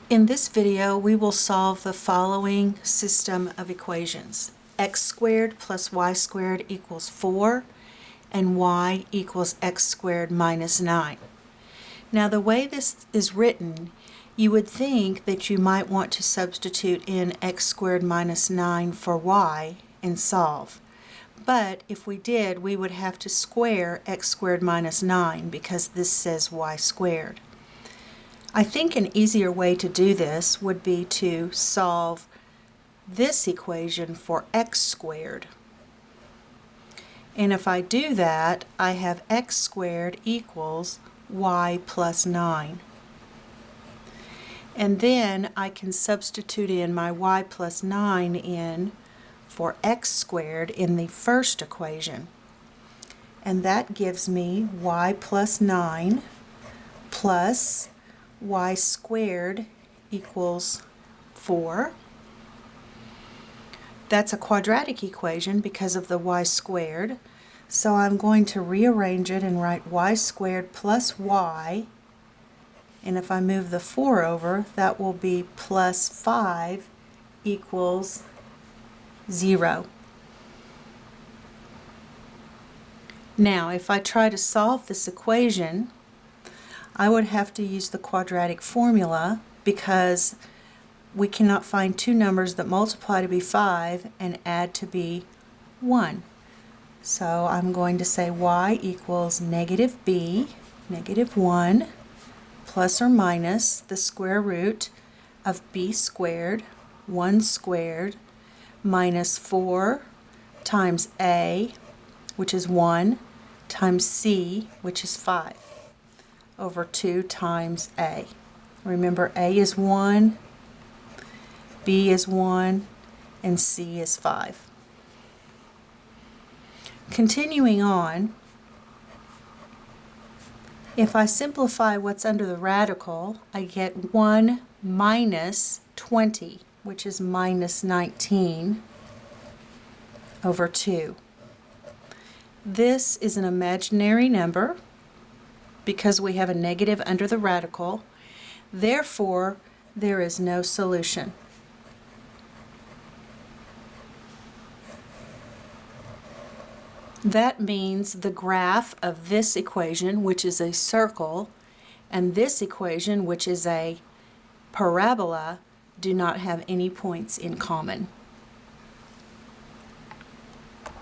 In this video, we will solve the following system of equations. X squared plus y squared equals 4, and y equals x squared minus 9. Now, the way this is written, you would think that you might want to substitute in x squared minus 9 for y and solve. But if we did, we would have to square x squared minus 9 because this says y squared. I think an easier way to do this would be to solve this equation for x squared. And if I do that, I have x squared equals y plus 9. And then I can substitute in my y plus 9 in for x squared in the first equation. And that gives me y plus 9 plus y squared equals 4. That's a quadratic equation because of the y squared. So I'm going to rearrange it and write y squared plus y. And if I move the 4 over, that will be plus 5 equals 0. Now, if I try to solve this equation, I would have to use the quadratic formula because we cannot find two numbers that multiply to be 5 and add to be 1. So I'm going to say y equals negative b, negative 1, plus or minus the square root of b squared, 1 squared, minus 4 times a, which is 1, times c, which is 5. Over 2 times a. Remember, a is 1, b is 1, and c is 5. Continuing on, if I simplify what's under the radical, I get 1 minus 20, which is minus 19, over 2. This is an imaginary number, because we have a negative under the radical. Therefore, there is no solution. That means the graph of this equation, which is a circle, and this equation, which is a parabola, do not have any points in common.